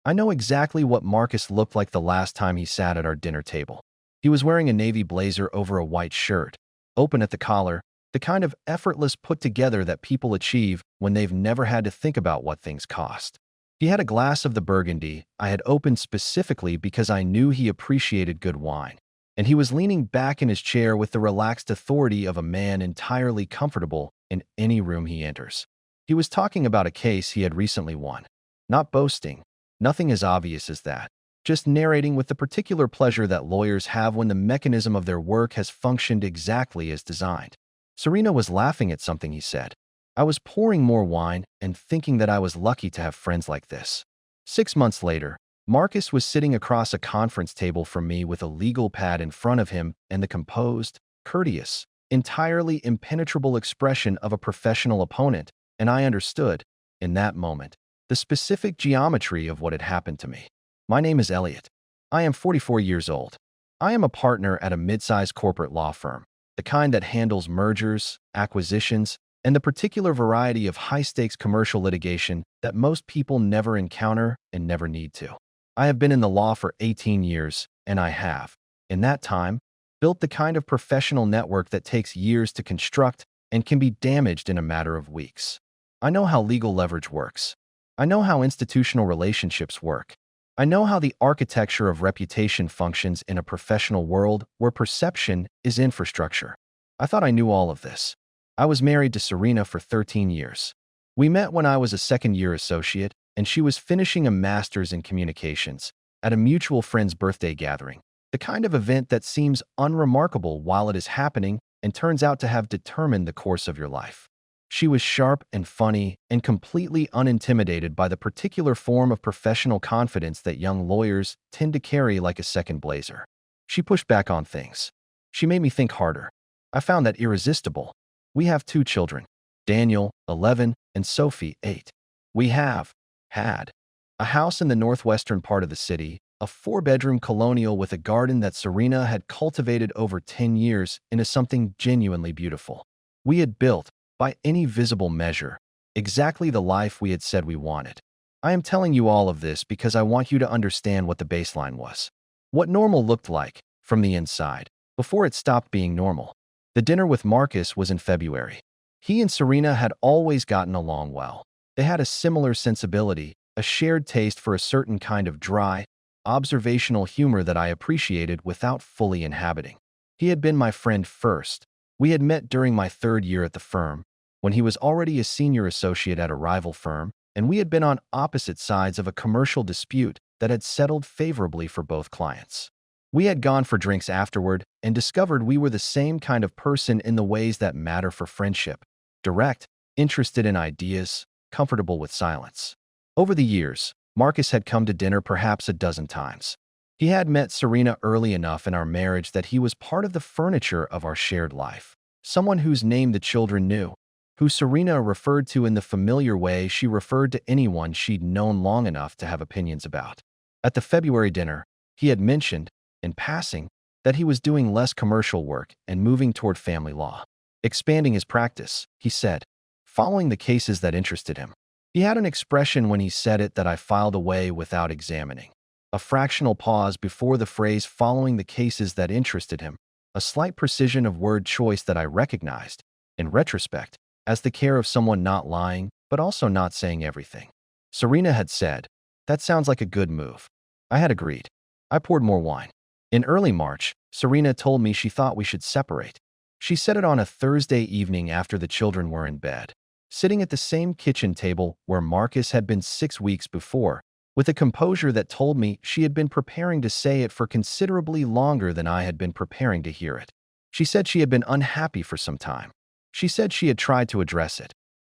I know exactly what Marcus looked like the last time he sat at our dinner table. He was wearing a navy blazer over a white shirt, open at the collar, the kind of effortless put-together that people achieve when they've never had to think about what things cost. He had a glass of the Burgundy I had opened specifically because I knew he appreciated good wine, and he was leaning back in his chair with the relaxed authority of a man entirely comfortable in any room he enters. He was talking about a case he had recently won. Not boasting, nothing as obvious as that, just narrating with the particular pleasure that lawyers have when the mechanism of their work has functioned exactly as designed. Serena was laughing at something he said. I was pouring more wine and thinking that I was lucky to have friends like this. 6 months later, Marcus was sitting across a conference table from me with a legal pad in front of him and the composed, courteous, entirely impenetrable expression of a professional opponent, and I understood, in that moment, the specific geometry of what had happened to me. My name is Elliot. I am 44 years old. I am a partner at a mid-sized corporate law firm, the kind that handles mergers, acquisitions, and the particular variety of high-stakes commercial litigation that most people never encounter and never need to. I have been in the law for 18 years, and I have, in that time, built the kind of professional network that takes years to construct and can be damaged in a matter of weeks. I know how legal leverage works. I know how institutional relationships work. I know how the architecture of reputation functions in a professional world where perception is infrastructure. I thought I knew all of this. I was married to Serena for 13 years. We met when I was a second-year associate, and she was finishing a master's in communications at a mutual friend's birthday gathering, the kind of event that seems unremarkable while it is happening and turns out to have determined the course of your life. She was sharp and funny and completely unintimidated by the particular form of professional confidence that young lawyers tend to carry like a second blazer. She pushed back on things. She made me think harder. I found that irresistible. We have 2 children, Daniel, 11, and Sophie, 8. We have had a house in the northwestern part of the city, a 4-bedroom colonial with a garden that Serena had cultivated over 10 years into something genuinely beautiful. We had built, by any visible measure, exactly the life we had said we wanted. I am telling you all of this because I want you to understand what the baseline was. What normal looked like, from the inside, before it stopped being normal. The dinner with Marcus was in February. He and Serena had always gotten along well. They had a similar sensibility, a shared taste for a certain kind of dry, observational humor that I appreciated without fully inhabiting. He had been my friend first. We had met during my 3rd year at the firm, when he was already a senior associate at a rival firm, and we had been on opposite sides of a commercial dispute that had settled favorably for both clients. We had gone for drinks afterward and discovered we were the same kind of person in the ways that matter for friendship: direct, interested in ideas, comfortable with silence. Over the years, Marcus had come to dinner perhaps a dozen times. He had met Serena early enough in our marriage that he was part of the furniture of our shared life, someone whose name the children knew, who Serena referred to in the familiar way she referred to anyone she'd known long enough to have opinions about. At the February dinner, he had mentioned, in passing, that he was doing less commercial work and moving toward family law. Expanding his practice, he said, following the cases that interested him. He had an expression when he said it that I filed away without examining. A fractional pause before the phrase following the cases that interested him, a slight precision of word choice that I recognized, in retrospect, as the care of someone not lying, but also not saying everything. Serena had said, "That sounds like a good move." I had agreed. I poured more wine. In early March, Serena told me she thought we should separate. She said it on a Thursday evening after the children were in bed, sitting at the same kitchen table where Marcus had been 6 weeks before, with a composure that told me she had been preparing to say it for considerably longer than I had been preparing to hear it. She said she had been unhappy for some time. She said she had tried to address it.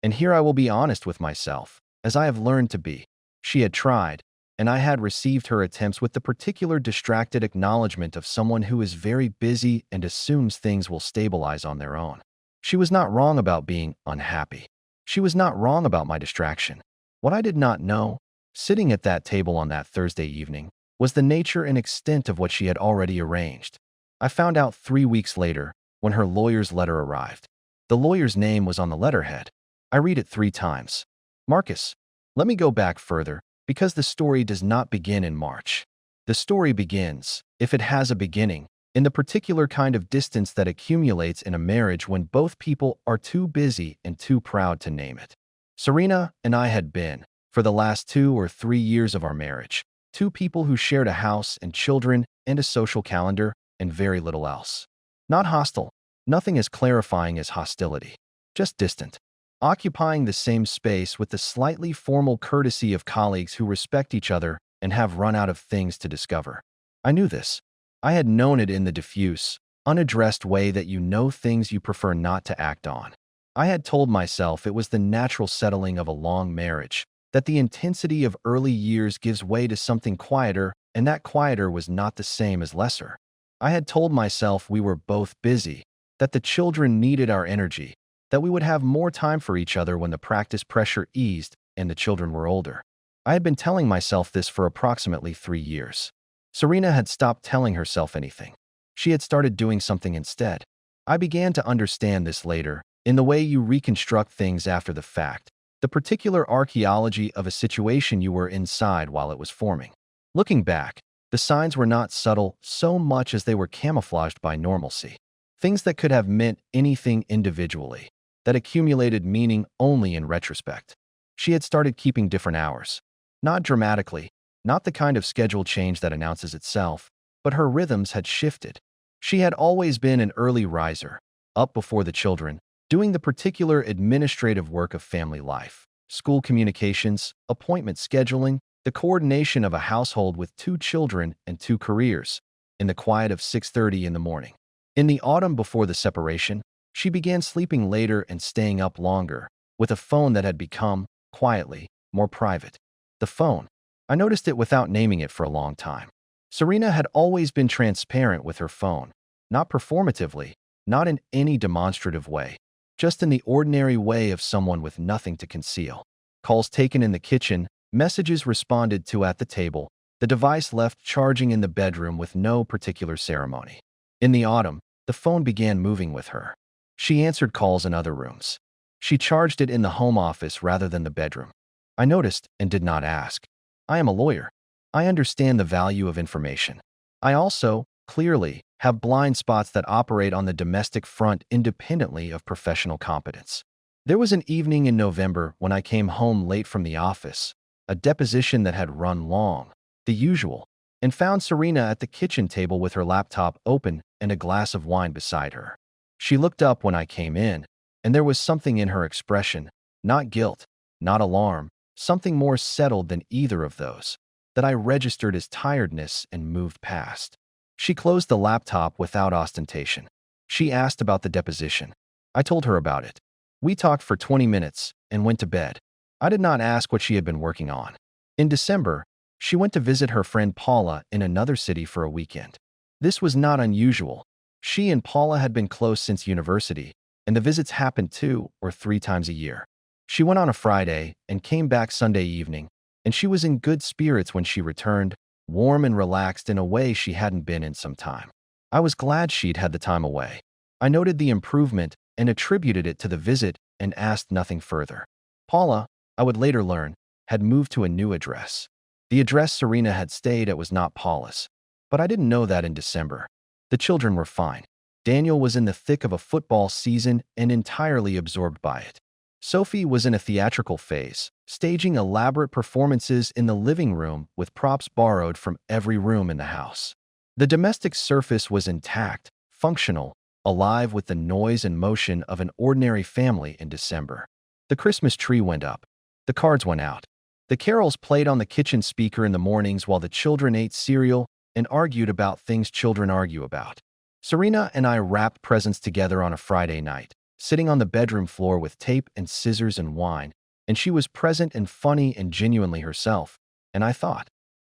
And here I will be honest with myself, as I have learned to be. She had tried, and I had received her attempts with the particular distracted acknowledgement of someone who is very busy and assumes things will stabilize on their own. She was not wrong about being unhappy. She was not wrong about my distraction. What I did not know, sitting at that table on that Thursday evening, was the nature and extent of what she had already arranged. I found out 3 weeks later, when her lawyer's letter arrived. The lawyer's name was on the letterhead. I read it 3 times. Marcus, let me go back further, Because the story does not begin in March. The story begins, if it has a beginning, in the particular kind of distance that accumulates in a marriage when both people are too busy and too proud to name it. Serena and I had been, for the last 2 or 3 years of our marriage, two people who shared a house and children and a social calendar and very little else. Not hostile, nothing as clarifying as hostility, just distant. Occupying the same space with the slightly formal courtesy of colleagues who respect each other and have run out of things to discover. I knew this. I had known it in the diffuse, unaddressed way that you know things you prefer not to act on. I had told myself it was the natural settling of a long marriage, that the intensity of early years gives way to something quieter, and that quieter was not the same as lesser. I had told myself we were both busy, that the children needed our energy, that we would have more time for each other when the practice pressure eased and the children were older. I had been telling myself this for approximately 3 years. Serena had stopped telling herself anything. She had started doing something instead. I began to understand this later, in the way you reconstruct things after the fact, the particular archaeology of a situation you were inside while it was forming. Looking back, the signs were not subtle so much as they were camouflaged by normalcy. Things that could have meant anything individually, that accumulated meaning only in retrospect. She had started keeping different hours. Not dramatically, not the kind of schedule change that announces itself, but her rhythms had shifted. She had always been an early riser, up before the children, doing the particular administrative work of family life, school communications, appointment scheduling, the coordination of a household with 2 children and 2 careers, in the quiet of 6:30 in the morning. In the autumn before the separation, she began sleeping later and staying up longer, with a phone that had become, quietly, more private. The phone. I noticed it without naming it for a long time. Serena had always been transparent with her phone, not performatively, not in any demonstrative way, just in the ordinary way of someone with nothing to conceal. Calls taken in the kitchen, messages responded to at the table, the device left charging in the bedroom with no particular ceremony. In the autumn, the phone began moving with her. She answered calls in other rooms. She charged it in the home office rather than the bedroom. I noticed and did not ask. I am a lawyer. I understand the value of information. I also, clearly, have blind spots that operate on the domestic front independently of professional competence. There was an evening in November when I came home late from the office, a deposition that had run long, the usual, and found Serena at the kitchen table with her laptop open and a glass of wine beside her. She looked up when I came in, and there was something in her expression, not guilt, not alarm, something more settled than either of those, that I registered as tiredness and moved past. She closed the laptop without ostentation. She asked about the deposition. I told her about it. We talked for 20 minutes and went to bed. I did not ask what she had been working on. In December, she went to visit her friend Paula in another city for a weekend. This was not unusual. She and Paula had been close since university, and the visits happened 2 or 3 times a year. She went on a Friday and came back Sunday evening, and she was in good spirits when she returned, warm and relaxed in a way she hadn't been in some time. I was glad she'd had the time away. I noted the improvement and attributed it to the visit and asked nothing further. Paula, I would later learn, had moved to a new address. The address Serena had stayed at was not Paula's, but I didn't know that in December. The children were fine. Daniel was in the thick of a football season and entirely absorbed by it. Sophie was in a theatrical phase, staging elaborate performances in the living room with props borrowed from every room in the house. The domestic surface was intact, functional, alive with the noise and motion of an ordinary family in December. The Christmas tree went up. The cards went out. The carols played on the kitchen speaker in the mornings while the children ate cereal and argued about things children argue about. Serena and I wrapped presents together on a Friday night, sitting on the bedroom floor with tape and scissors and wine, and she was present and funny and genuinely herself, and I thought,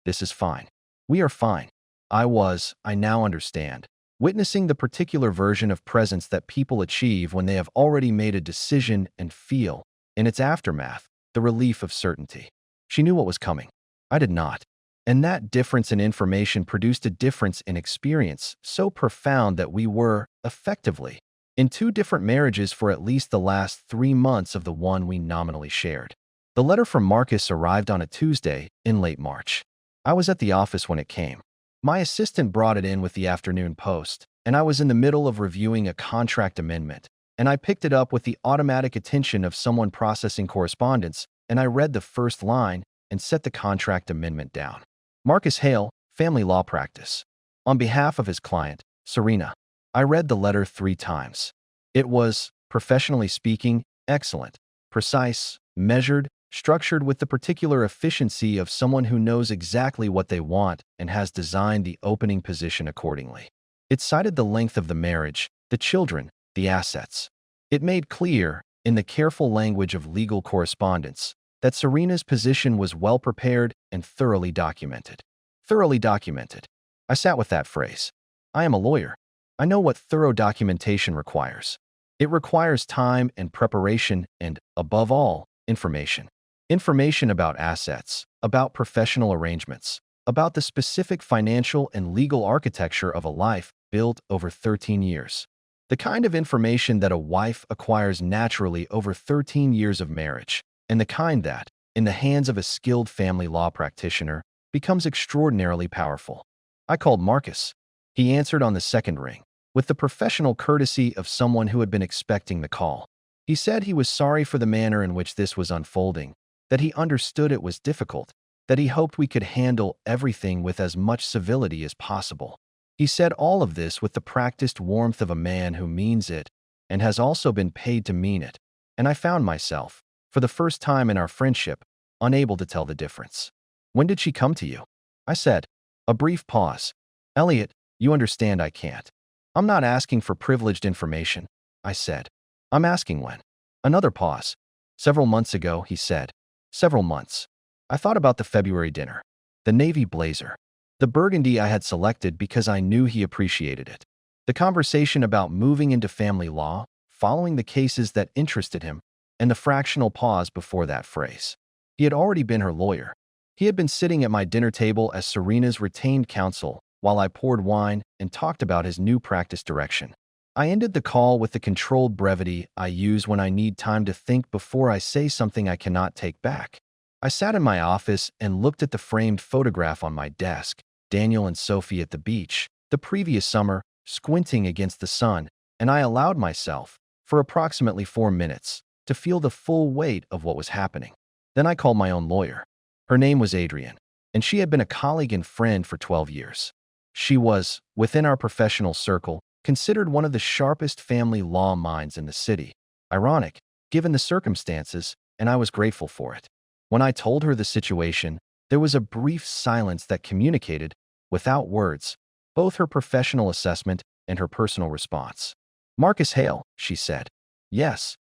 this is fine. We are fine. I now understand, witnessing the particular version of presence that people achieve when they have already made a decision and feel, in its aftermath, the relief of certainty. She knew what was coming. I did not. And that difference in information produced a difference in experience so profound that we were, effectively, in 2 different marriages for at least the last 3 months of the one we nominally shared. The letter from Marcus arrived on a Tuesday in late March. I was at the office when it came. My assistant brought it in with the afternoon post, and I was in the middle of reviewing a contract amendment, and I picked it up with the automatic attention of someone processing correspondence, and I read the first line and set the contract amendment down. Marcus Hale, family law practice. On behalf of his client, Serena. I read the letter 3 times. It was, professionally speaking, excellent, precise, measured, structured with the particular efficiency of someone who knows exactly what they want and has designed the opening position accordingly. It cited the length of the marriage, the children, the assets. It made clear, in the careful language of legal correspondence, that Serena's position was well prepared and thoroughly documented. Thoroughly documented. I sat with that phrase. I am a lawyer. I know what thorough documentation requires. It requires time and preparation and, above all, information. Information about assets, about professional arrangements, about the specific financial and legal architecture of a life built over 13 years. The kind of information that a wife acquires naturally over 13 years of marriage, and the kind that, in the hands of a skilled family law practitioner, becomes extraordinarily powerful. I called Marcus. He answered on the second ring, with the professional courtesy of someone who had been expecting the call. He said he was sorry for the manner in which this was unfolding, that he understood it was difficult, that he hoped we could handle everything with as much civility as possible. He said all of this with the practiced warmth of a man who means it and has also been paid to mean it, and I found myself, for the first time in our friendship, unable to tell the difference. When did she come to you? I said. A brief pause. Elliot, you understand I can't. I'm not asking for privileged information, I said. I'm asking when. Another pause. Several months ago, he said. Several months. I thought about the February dinner. The navy blazer. The burgundy I had selected because I knew he appreciated it. The conversation about moving into family law, following the cases that interested him, and the fractional pause before that phrase. He had already been her lawyer. He had been sitting at my dinner table as Serena's retained counsel while I poured wine and talked about his new practice direction. I ended the call with the controlled brevity I use when I need time to think before I say something I cannot take back. I sat in my office and looked at the framed photograph on my desk, Daniel and Sophie at the beach, the previous summer, squinting against the sun, and I allowed myself, for approximately 4 minutes, to feel the full weight of what was happening. Then I called my own lawyer. Her name was Adrian, and she had been a colleague and friend for 12 years. She was, within our professional circle, considered one of the sharpest family law minds in the city. Ironic, given the circumstances, and I was grateful for it. When I told her the situation, there was a brief silence that communicated, without words, both her professional assessment and her personal response. Marcus Hale, she said. Yes.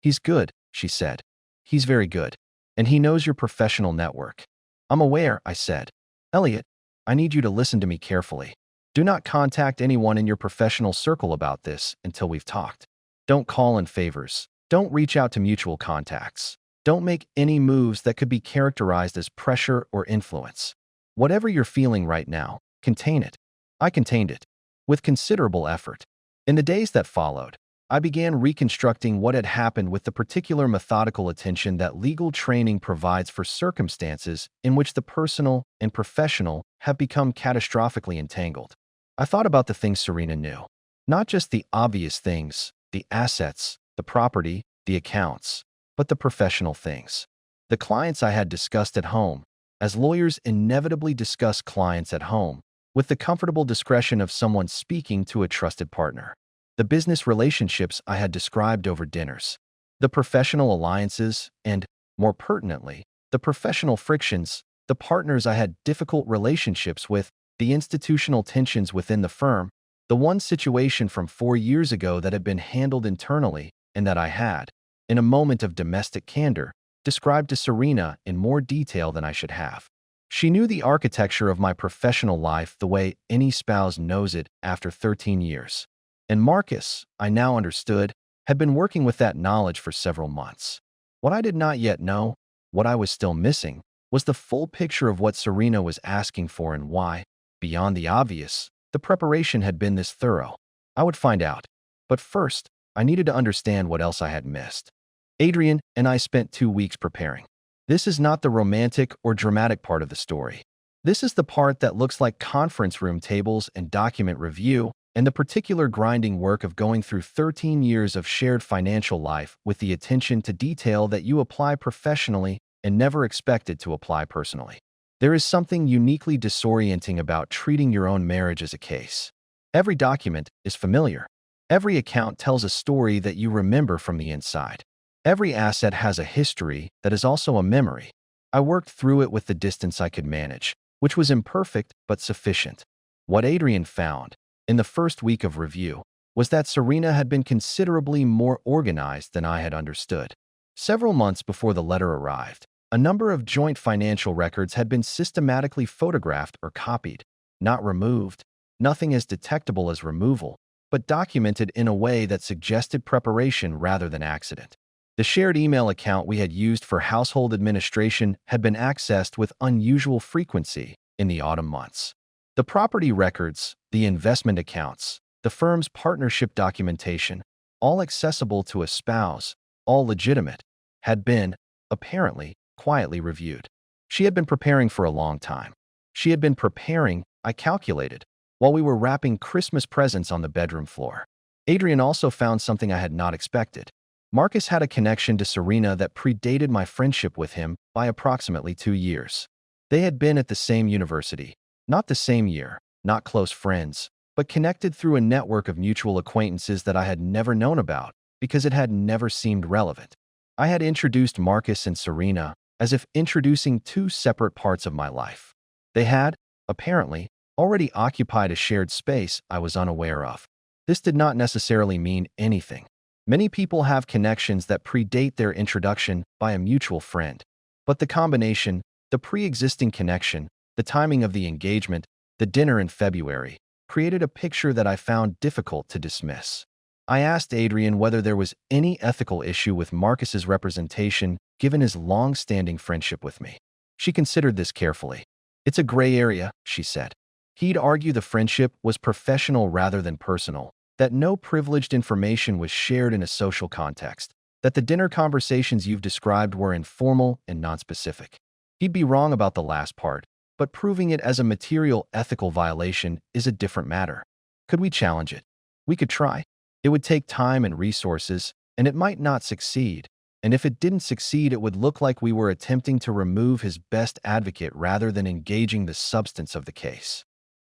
He's good, she said. He's very good. And he knows your professional network. I'm aware, I said. Elliot, I need you to listen to me carefully. Do not contact anyone in your professional circle about this until we've talked. Don't call in favors. Don't reach out to mutual contacts. Don't make any moves that could be characterized as pressure or influence. Whatever you're feeling right now, contain it. I contained it, with considerable effort. In the days that followed, I began reconstructing what had happened with the particular methodical attention that legal training provides for circumstances in which the personal and professional have become catastrophically entangled. I thought about the things Serena knew. Not just the obvious things, the assets, the property, the accounts, but the professional things. The clients I had discussed at home, as lawyers inevitably discuss clients at home, with the comfortable discretion of someone speaking to a trusted partner. The business relationships I had described over dinners. The professional alliances and, more pertinently, the professional frictions, the partners I had difficult relationships with, the institutional tensions within the firm, the one situation from 4 years ago that had been handled internally and that I had, in a moment of domestic candor, described to Serena in more detail than I should have. She knew the architecture of my professional life the way any spouse knows it after 13 years. And Marcus, I now understood, had been working with that knowledge for several months. What I did not yet know, what I was still missing, was the full picture of what Serena was asking for and why, beyond the obvious, the preparation had been this thorough. I would find out. But first, I needed to understand what else I had missed. Adrian and I spent 2 weeks preparing. This is not the romantic or dramatic part of the story. This is the part that looks like conference room tables and document review, and the particular grinding work of going through 13 years of shared financial life with the attention to detail that you apply professionally and never expected to apply personally. There is something uniquely disorienting about treating your own marriage as a case. Every document is familiar. Every account tells a story that you remember from the inside. Every asset has a history that is also a memory. I worked through it with the distance I could manage, which was imperfect but sufficient. What Adrian found, in the first week of review, was that Serena had been considerably more organized than I had understood. Several months before the letter arrived, a number of joint financial records had been systematically photographed or copied, not removed, nothing as detectable as removal, but documented in a way that suggested preparation rather than accident. The shared email account we had used for household administration had been accessed with unusual frequency in the autumn months. The property records, the investment accounts, the firm's partnership documentation, all accessible to a spouse, all legitimate, had been, apparently, quietly reviewed. She had been preparing for a long time. She had been preparing, I calculated, while we were wrapping Christmas presents on the bedroom floor. Adrian also found something I had not expected. Marcus had a connection to Serena that predated my friendship with him by approximately 2 years. They had been at the same university, not the same year, not close friends, but connected through a network of mutual acquaintances that I had never known about because it had never seemed relevant. I had introduced Marcus and Serena as if introducing two separate parts of my life. They had, apparently, already occupied a shared space I was unaware of. This did not necessarily mean anything. Many people have connections that predate their introduction by a mutual friend. But the combination, the pre-existing connection, the timing of the engagement, the dinner in February, created a picture that I found difficult to dismiss. I asked Adrian whether there was any ethical issue with Marcus's representation given his long-standing friendship with me. She considered this carefully. "It's a gray area," she said. He'd argue the friendship was professional rather than personal, that no privileged information was shared in a social context, that the dinner conversations you've described were informal and nonspecific. He'd be wrong about the last part, but proving it as a material ethical violation is a different matter. Could we challenge it? We could try. It would take time and resources, and it might not succeed. And if it didn't succeed, it would look like we were attempting to remove his best advocate rather than engaging the substance of the case.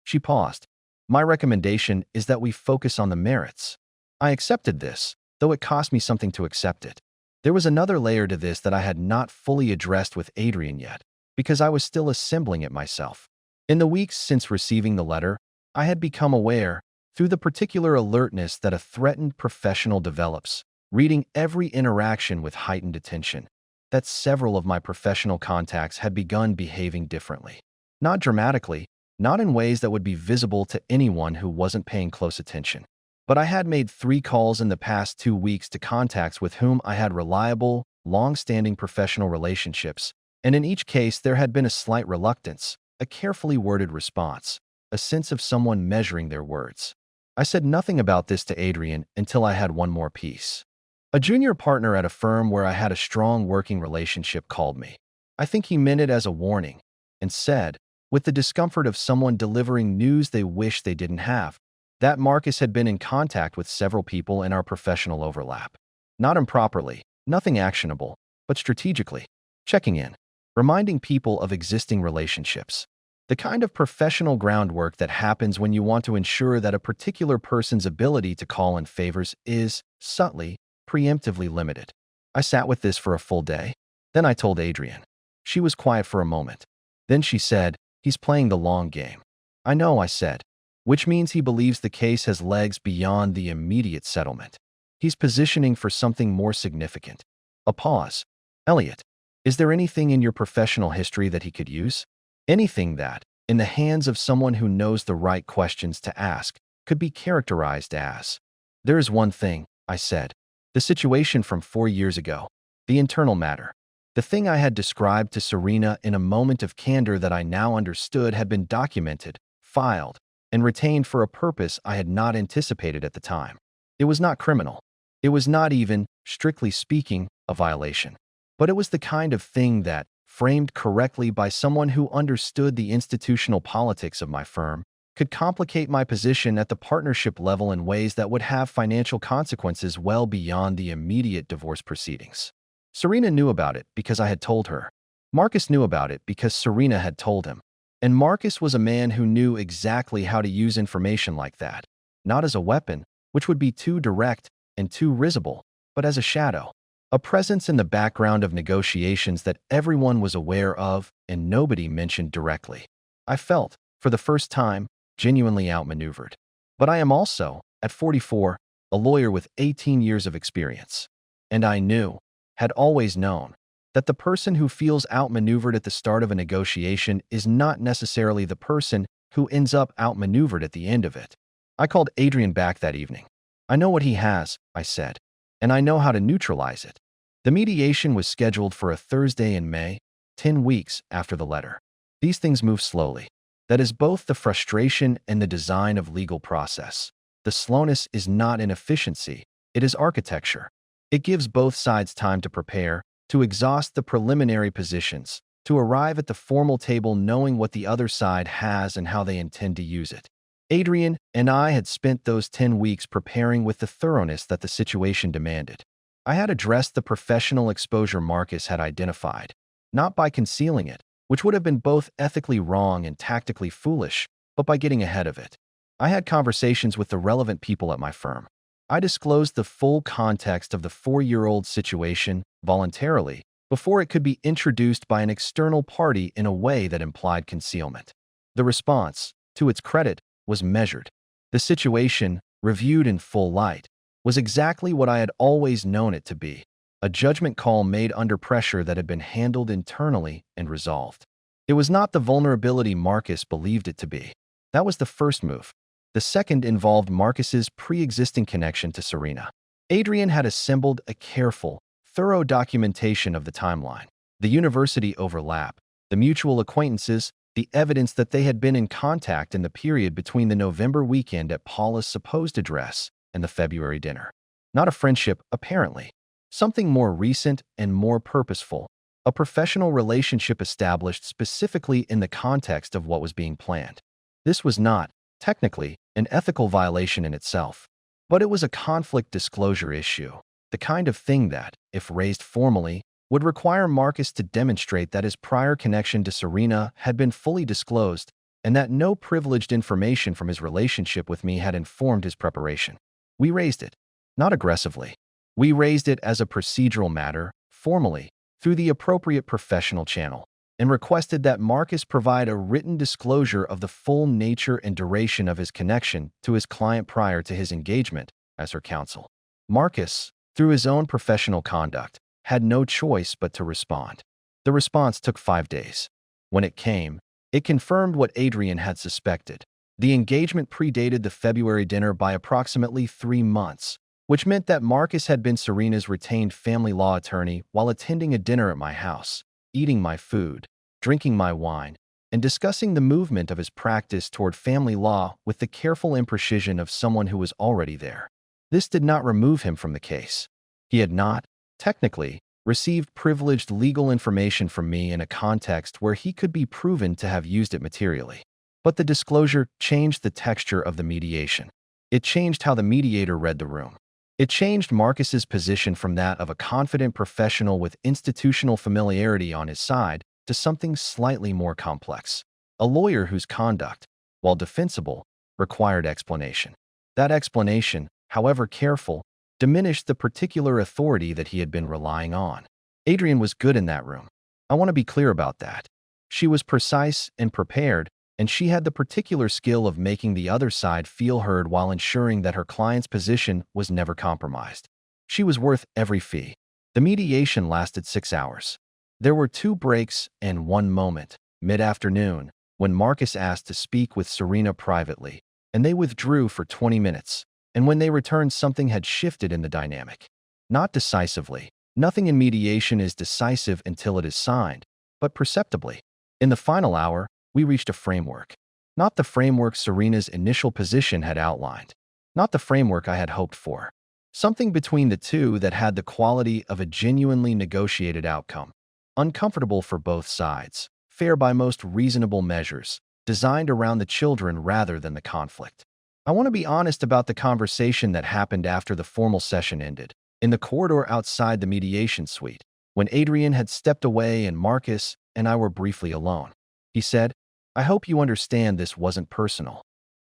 She paused. "My recommendation is that we focus on the merits." I accepted this, though it cost me something to accept it. There was another layer to this that I had not fully addressed with Adrian yet, because I was still assembling it myself. In the weeks since receiving the letter, I had become aware, through the particular alertness that a threatened professional develops, reading every interaction with heightened attention, that several of my professional contacts had begun behaving differently. Not dramatically, not in ways that would be visible to anyone who wasn't paying close attention. But I had made 3 calls in the past 2 weeks to contacts with whom I had reliable, long-standing professional relationships, and in each case there had been a slight reluctance, a carefully worded response, a sense of someone measuring their words. I said nothing about this to Adrian until I had one more piece. A junior partner at a firm where I had a strong working relationship called me. I think he meant it as a warning, and said, with the discomfort of someone delivering news they wish they didn't have, that Marcus had been in contact with several people in our professional overlap. Not improperly, nothing actionable, but strategically. Checking in, reminding people of existing relationships. The kind of professional groundwork that happens when you want to ensure that a particular person's ability to call in favors is, subtly, preemptively limited. I sat with this for a full day. Then I told Adrian. She was quiet for a moment. Then she said, "He's playing the long game." "I know," I said, "which means he believes the case has legs beyond the immediate settlement. He's positioning for something more significant." A pause. "Elliot, is there anything in your professional history that he could use? Anything that, in the hands of someone who knows the right questions to ask, could be characterized as?" "There is one thing," I said. "The situation from 4 years ago. The internal matter. The thing I had described to Serena in a moment of candor that I now understood had been documented, filed, and retained for a purpose I had not anticipated at the time. It was not criminal. It was not even, strictly speaking, a violation. but it was the kind of thing that, framed correctly by someone who understood the institutional politics of my firm, could complicate my position at the partnership level in ways that would have financial consequences well beyond the immediate divorce proceedings. Serena knew about it because I had told her. Marcus knew about it because Serena had told him. And Marcus was a man who knew exactly how to use information like that, not as a weapon, which would be too direct and too risible, but as a shadow. A presence in the background of negotiations that everyone was aware of and nobody mentioned directly. I felt, for the first time, genuinely outmaneuvered. But I am also, at 44, a lawyer with 18 years of experience. And I knew, had always known, that the person who feels outmaneuvered at the start of a negotiation is not necessarily the person who ends up outmaneuvered at the end of it. I called Adrian back that evening. I know what he has, I said, and I know how to neutralize it. The mediation was scheduled for a Thursday in May, 10 weeks after the letter. These things move slowly. That is both the frustration and the design of legal process. The slowness is not inefficiency, it is architecture. It gives both sides time to prepare, to exhaust the preliminary positions, to arrive at the formal table knowing what the other side has and how they intend to use it. Adrian and I had spent those 10 weeks preparing with the thoroughness that the situation demanded. I had addressed the professional exposure Marcus had identified, not by concealing it, which would have been both ethically wrong and tactically foolish, but by getting ahead of it. I had conversations with the relevant people at my firm. I disclosed the full context of the 4-year-old situation voluntarily before it could be introduced by an external party in a way that implied concealment. The response, to its credit, was measured. The situation, reviewed in full light, was exactly what I had always known it to be, a judgment call made under pressure that had been handled internally and resolved. It was not the vulnerability Marcus believed it to be. That was the first move. The second involved Marcus's pre-existing connection to Serena. Adrian had assembled a careful, thorough documentation of the timeline, the university overlap, the mutual acquaintances, the evidence that they had been in contact in the period between the November weekend at Paula's supposed address and the February dinner. Not a friendship, apparently. Something more recent and more purposeful, a professional relationship established specifically in the context of what was being planned. This was not, technically, an ethical violation in itself, but it was a conflict disclosure issue, the kind of thing that, if raised formally, would require Marcus to demonstrate that his prior connection to Serena had been fully disclosed and that no privileged information from his relationship with me had informed his preparation. We raised it, not aggressively. We raised it as a procedural matter, formally, through the appropriate professional channel, and requested that Marcus provide a written disclosure of the full nature and duration of his connection to his client prior to his engagement as her counsel. Marcus, through his own professional conduct, had no choice but to respond. The response took 5 days. When it came, it confirmed what Adrian had suspected. The engagement predated the February dinner by approximately 3 months, which meant that Marcus had been Serena's retained family law attorney while attending a dinner at my house, eating my food, drinking my wine, and discussing the movement of his practice toward family law with the careful imprecision of someone who was already there. This did not remove him from the case. He had not, technically, received privileged legal information from me in a context where he could be proven to have used it materially. But the disclosure changed the texture of the mediation. It changed how the mediator read the room. It changed Marcus's position from that of a confident professional with institutional familiarity on his side to something slightly more complex. A lawyer whose conduct, while defensible, required explanation. That explanation, however careful, diminished the particular authority that he had been relying on. Adrian was good in that room. I want to be clear about that. She was precise and prepared, and she had the particular skill of making the other side feel heard while ensuring that her client's position was never compromised. She was worth every fee. The mediation lasted 6 hours. There were 2 breaks and 1 moment, mid-afternoon, when Marcus asked to speak with Serena privately, and they withdrew for 20 minutes. And when they returned, something had shifted in the dynamic. Not decisively. Nothing in mediation is decisive until it is signed, but perceptibly. In the final hour, we reached a framework. Not the framework Serena's initial position had outlined. Not the framework I had hoped for. Something between the two that had the quality of a genuinely negotiated outcome. Uncomfortable for both sides, fair by most reasonable measures, designed around the children rather than the conflict. I want to be honest about the conversation that happened after the formal session ended, in the corridor outside the mediation suite, when Adrian had stepped away and Marcus and I were briefly alone. He said, "I hope you understand this wasn't personal."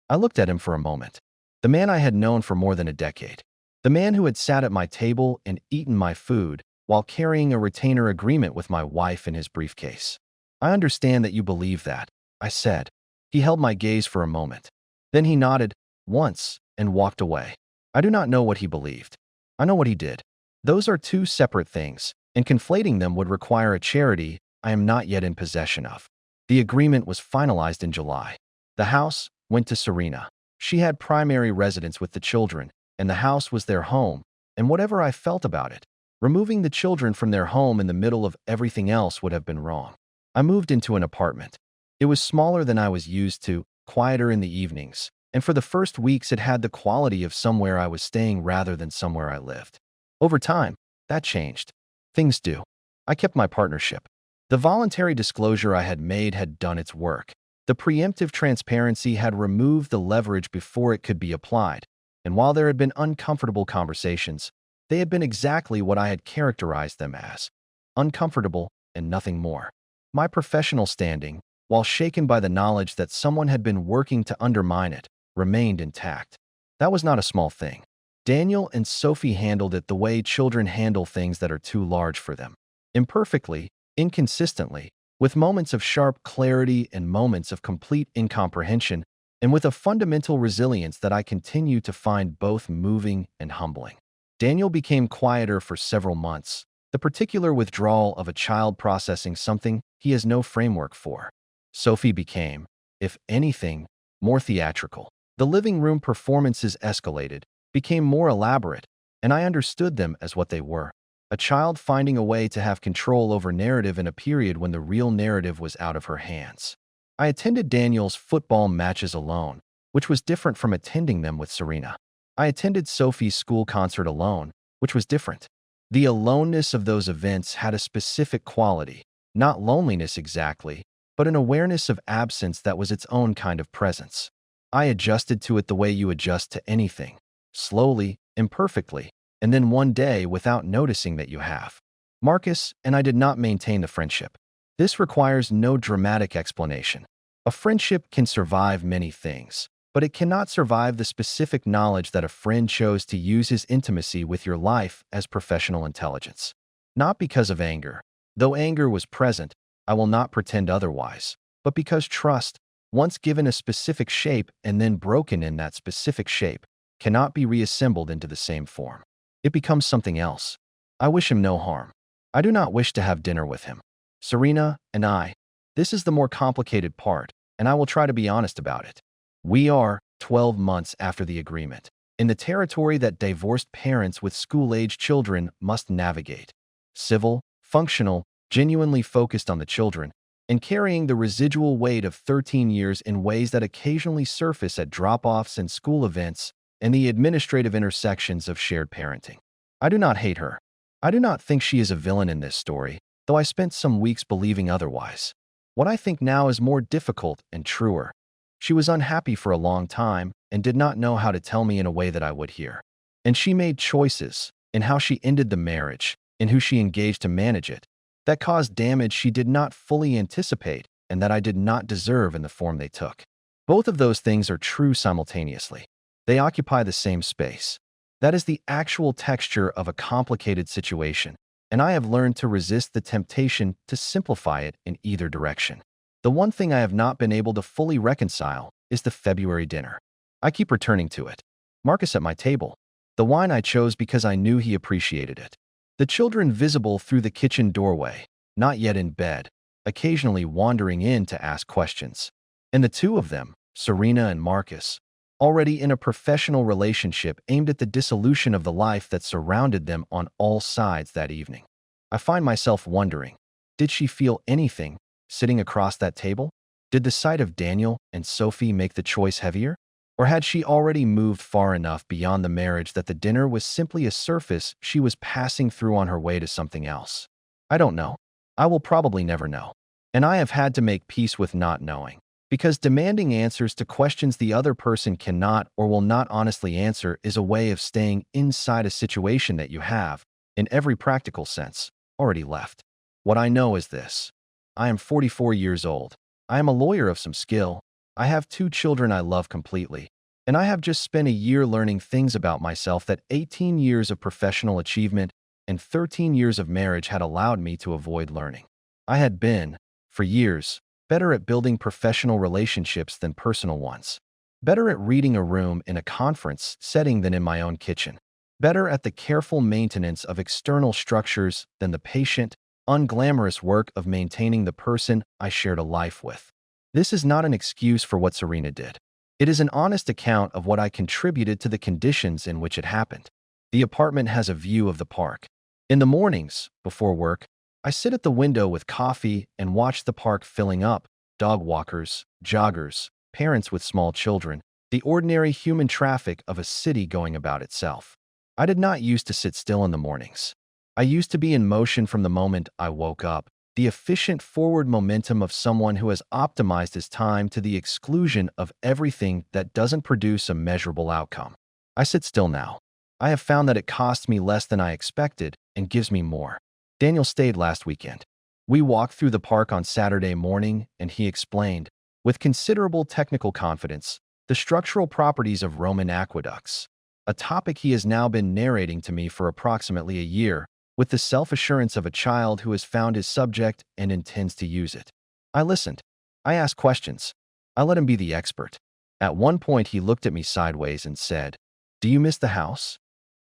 I looked at him for a moment. The man I had known for more than a decade. The man who had sat at my table and eaten my food while carrying a retainer agreement with my wife in his briefcase. "I understand that you believe that," I said. He held my gaze for a moment. Then he nodded once and walked away. I do not know what he believed. I know what he did. Those are two separate things, and conflating them would require a charity I am not yet in possession of. The agreement was finalized in July. The house went to Serena. She had primary residence with the children, and the house was their home, and whatever I felt about it, removing the children from their home in the middle of everything else would have been wrong. I moved into an apartment. It was smaller than I was used to, quieter in the evenings, and for the first weeks it had the quality of somewhere I was staying rather than somewhere I lived. Over time, that changed. Things do. I kept my partnership. The voluntary disclosure I had made had done its work. The preemptive transparency had removed the leverage before it could be applied, and while there had been uncomfortable conversations, they had been exactly what I had characterized them as: uncomfortable and nothing more. My professional standing, while shaken by the knowledge that someone had been working to undermine it, remained intact. That was not a small thing. Daniel and Sophie handled it the way children handle things that are too large for them. Imperfectly, inconsistently, with moments of sharp clarity and moments of complete incomprehension, and with a fundamental resilience that I continue to find both moving and humbling. Daniel became quieter for several months, the particular withdrawal of a child processing something he has no framework for. Sophie became, if anything, more theatrical. The living room performances escalated, became more elaborate, and I understood them as what they were: a child finding a way to have control over narrative in a period when the real narrative was out of her hands. I attended Daniel's football matches alone, which was different from attending them with Serena. I attended Sophie's school concert alone, which was different. The aloneness of those events had a specific quality, not loneliness exactly, but an awareness of absence that was its own kind of presence. I adjusted to it the way you adjust to anything, slowly, imperfectly, and then one day without noticing that you have. Marcus and I did not maintain the friendship. This requires no dramatic explanation. A friendship can survive many things, but it cannot survive the specific knowledge that a friend chose to use his intimacy with your life as professional intelligence. Not because of anger. Though anger was present, I will not pretend otherwise, but because trust, once given a specific shape and then broken in that specific shape, cannot be reassembled into the same form. It becomes something else. I wish him no harm. I do not wish to have dinner with him. Serena and I. This is the more complicated part, and I will try to be honest about it. We are 12 months after the agreement, in the territory that divorced parents with school-age children must navigate. Civil, functional, genuinely focused on the children, and carrying the residual weight of 13 years in ways that occasionally surface at drop-offs and school events and the administrative intersections of shared parenting. I do not hate her. I do not think she is a villain in this story, though I spent some weeks believing otherwise. What I think now is more difficult and truer. She was unhappy for a long time and did not know how to tell me in a way that I would hear. And she made choices in how she ended the marriage, in who she engaged to manage it, that caused damage she did not fully anticipate and that I did not deserve in the form they took. Both of those things are true simultaneously. They occupy the same space. That is the actual texture of a complicated situation, and I have learned to resist the temptation to simplify it in either direction. The one thing I have not been able to fully reconcile is the February dinner. I keep returning to it. Marcus at my table. The wine I chose because I knew he appreciated it. The children visible through the kitchen doorway, not yet in bed, occasionally wandering in to ask questions. And the two of them, Serena and Marcus, already in a professional relationship aimed at the dissolution of the life that surrounded them on all sides that evening. I find myself wondering, did she feel anything sitting across that table? Did the sight of Daniel and Sophie make the choice heavier? Or had she already moved far enough beyond the marriage that the dinner was simply a surface she was passing through on her way to something else? I don't know. I will probably never know. And I have had to make peace with not knowing. Because demanding answers to questions the other person cannot or will not honestly answer is a way of staying inside a situation that you have, in every practical sense, already left. What I know is this. I am 44 years old. I am a lawyer of some skill. I have 2 children I love completely. And I have just spent a year learning things about myself that 18 years of professional achievement and 13 years of marriage had allowed me to avoid learning. I had been, for years, better at building professional relationships than personal ones. Better at reading a room in a conference setting than in my own kitchen. Better at the careful maintenance of external structures than the patient, unglamorous work of maintaining the person I shared a life with. This is not an excuse for what Serena did. It is an honest account of what I contributed to the conditions in which it happened. The apartment has a view of the park. In the mornings, before work, I sit at the window with coffee and watch the park filling up, dog walkers, joggers, parents with small children, the ordinary human traffic of a city going about itself. I did not used to sit still in the mornings. I used to be in motion from the moment I woke up, the efficient forward momentum of someone who has optimized his time to the exclusion of everything that doesn't produce a measurable outcome. I sit still now. I have found that it costs me less than I expected and gives me more. Daniel stayed last weekend. We walked through the park on Saturday morning, and he explained, with considerable technical confidence, the structural properties of Roman aqueducts, a topic he has now been narrating to me for approximately a year, with the self-assurance of a child who has found his subject and intends to use it. I listened. I asked questions. I let him be the expert. At one point, he looked at me sideways and said, "Do you miss the house?"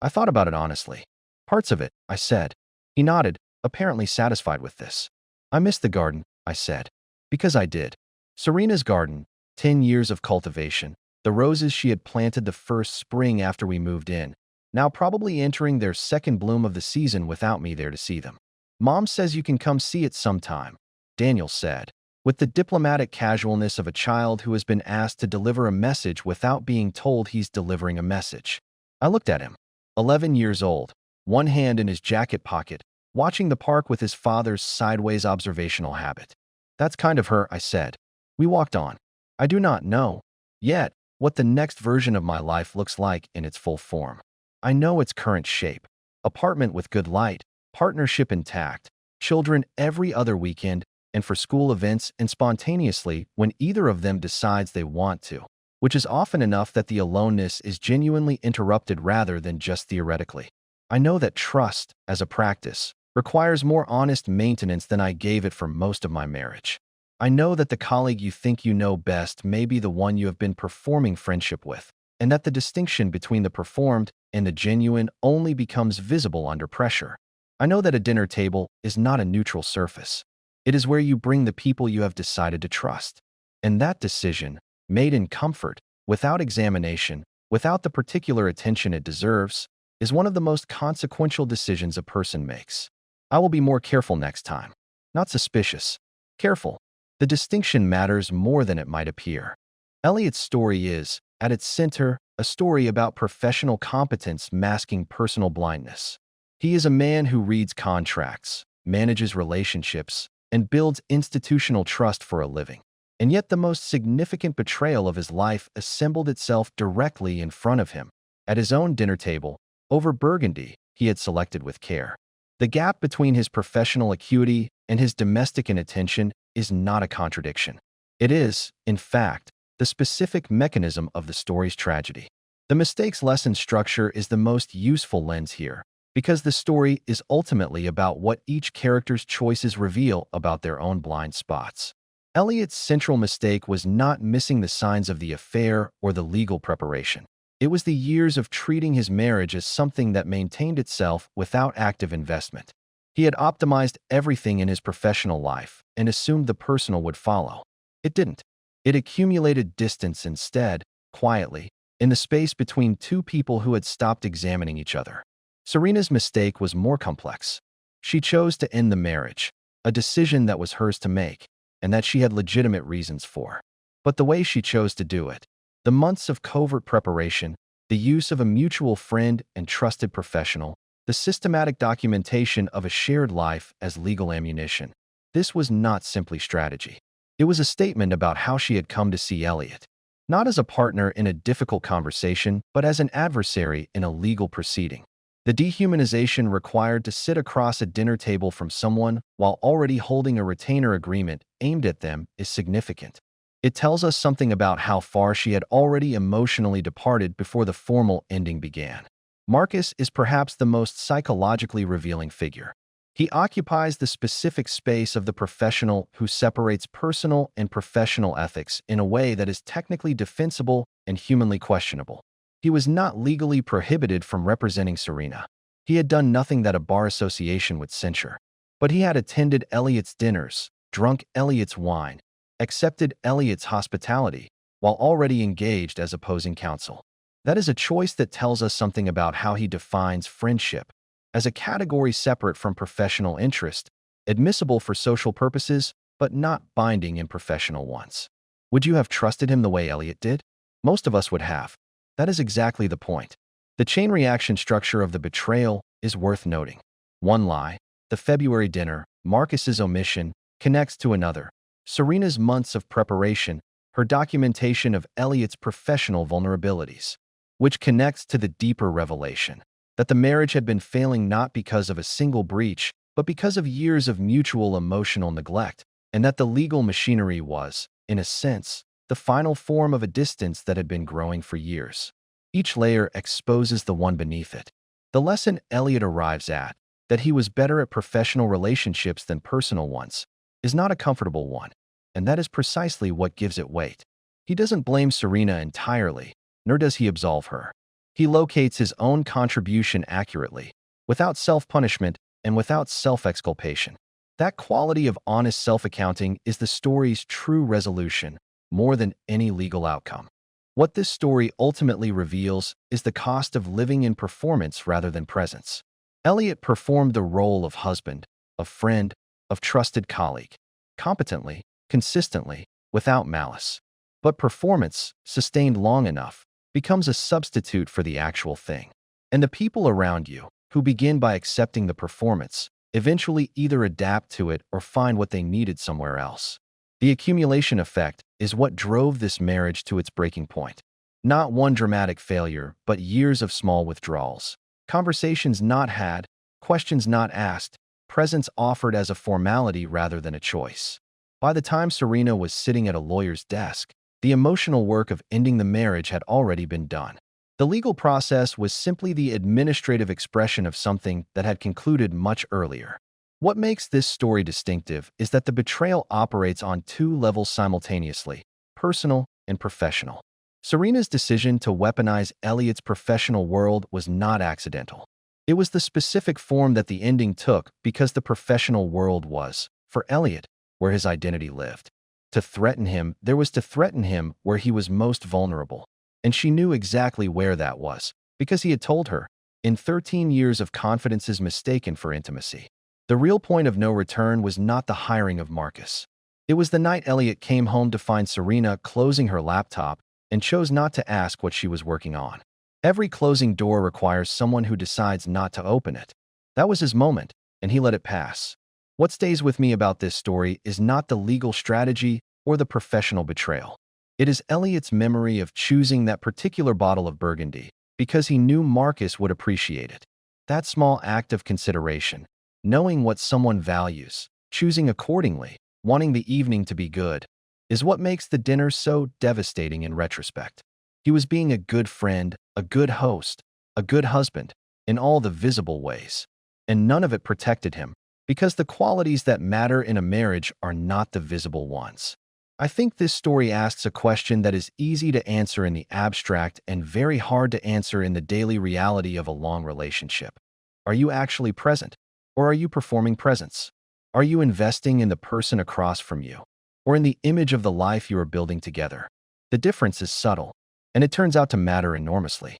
I thought about it honestly. "Parts of it," I said. He nodded, apparently satisfied with this. "I miss the garden," I said. Because I did. Serena's garden, 10 years of cultivation, the roses she had planted the first spring after we moved in, now probably entering their second bloom of the season without me there to see them. "Mom says you can come see it sometime," Daniel said, with the diplomatic casualness of a child who has been asked to deliver a message without being told he's delivering a message. I looked at him, 11 years old, one hand in his jacket pocket, watching the park with his father's sideways observational habit. "That's kind of her," I said. We walked on. I do not know, yet, what the next version of my life looks like in its full form. I know its current shape. Apartment with good light, partnership intact, children every other weekend, and for school events and spontaneously when either of them decides they want to, which is often enough that the aloneness is genuinely interrupted rather than just theoretically. I know that trust, as a practice, requires more honest maintenance than I gave it for most of my marriage. I know that the colleague you think you know best may be the one you have been performing friendship with, and that the distinction between the performed and the genuine only becomes visible under pressure. I know that a dinner table is not a neutral surface. It is where you bring the people you have decided to trust. And that decision, made in comfort, without examination, without the particular attention it deserves, is one of the most consequential decisions a person makes. I will be more careful next time. Not suspicious. Careful. The distinction matters more than it might appear. Elliot's story is, at its center, a story about professional competence masking personal blindness. He is a man who reads contracts, manages relationships, and builds institutional trust for a living. And yet the most significant betrayal of his life assembled itself directly in front of him, at his own dinner table, over Burgundy he had selected with care. The gap between his professional acuity and his domestic inattention is not a contradiction. It is, in fact, the specific mechanism of the story's tragedy. The mistake's lesson structure is the most useful lens here, because the story is ultimately about what each character's choices reveal about their own blind spots. Elliot's central mistake was not missing the signs of the affair or the legal preparation. It was the years of treating his marriage as something that maintained itself without active investment. He had optimized everything in his professional life and assumed the personal would follow. It didn't. It accumulated distance instead, quietly, in the space between two people who had stopped examining each other. Serena's mistake was more complex. She chose to end the marriage, a decision that was hers to make, and that she had legitimate reasons for. But the way she chose to do it, The months of covert preparation, the use of a mutual friend and trusted professional, the systematic documentation of a shared life as legal ammunition. This was not simply strategy. It was a statement about how she had come to see Elliot, not as a partner in a difficult conversation, but as an adversary in a legal proceeding. The dehumanization required to sit across a dinner table from someone while already holding a retainer agreement aimed at them is significant. It tells us something about how far she had already emotionally departed before the formal ending began. Marcus is perhaps the most psychologically revealing figure. He occupies the specific space of the professional who separates personal and professional ethics in a way that is technically defensible and humanly questionable. He was not legally prohibited from representing Serena. He had done nothing that a bar association would censure. But he had attended Elliot's dinners, drunk Elliot's wine, accepted Elliot's hospitality, while already engaged as opposing counsel. That is a choice that tells us something about how he defines friendship, as a category separate from professional interest, admissible for social purposes, but not binding in professional ones. Would you have trusted him the way Elliot did? Most of us would have. That is exactly the point. The chain reaction structure of the betrayal is worth noting. One lie, the February dinner, Marcus's omission, connects to another. Serena's months of preparation, her documentation of Elliot's professional vulnerabilities, which connects to the deeper revelation that the marriage had been failing not because of a single breach, but because of years of mutual emotional neglect, and that the legal machinery was, in a sense, the final form of a distance that had been growing for years. Each layer exposes the one beneath it. The lesson Elliot arrives at, that he was better at professional relationships than personal ones, is not a comfortable one, and that is precisely what gives it weight. He doesn't blame Serena entirely, nor does he absolve her. He locates his own contribution accurately, without self-punishment and without self-exculpation. That quality of honest self-accounting is the story's true resolution, more than any legal outcome. What this story ultimately reveals is the cost of living in performance rather than presence. Elliot performed the role of husband, of friend, of trusted colleague, competently, consistently, without malice. But performance, sustained long enough, becomes a substitute for the actual thing. And the people around you, who begin by accepting the performance, eventually either adapt to it or find what they needed somewhere else. The accumulation effect is what drove this marriage to its breaking point. Not one dramatic failure, but years of small withdrawals. Conversations not had, questions not asked, presence offered as a formality rather than a choice. By the time Serena was sitting at a lawyer's desk, the emotional work of ending the marriage had already been done. The legal process was simply the administrative expression of something that had concluded much earlier. What makes this story distinctive is that the betrayal operates on two levels simultaneously, personal and professional. Serena's decision to weaponize Elliot's professional world was not accidental. It was the specific form that the ending took because the professional world was, for Elliot, where his identity lived. To threaten him, there was to threaten him where he was most vulnerable. And she knew exactly where that was, because he had told her, in 13 years of confidence is mistaken for intimacy. The real point of no return was not the hiring of Marcus. It was the night Elliot came home to find Serena closing her laptop and chose not to ask what she was working on. Every closing door requires someone who decides not to open it. That was his moment, and he let it pass. What stays with me about this story is not the legal strategy or the professional betrayal. It is Elliot's memory of choosing that particular bottle of Burgundy because he knew Marcus would appreciate it. That small act of consideration, knowing what someone values, choosing accordingly, wanting the evening to be good, is what makes the dinner so devastating in retrospect. He was being a good friend, a good host, a good husband, in all the visible ways. And none of it protected him, because the qualities that matter in a marriage are not the visible ones. I think this story asks a question that is easy to answer in the abstract and very hard to answer in the daily reality of a long relationship. Are you actually present? Or are you performing presence? Are you investing in the person across from you? Or in the image of the life you are building together? The difference is subtle, and it turns out to matter enormously.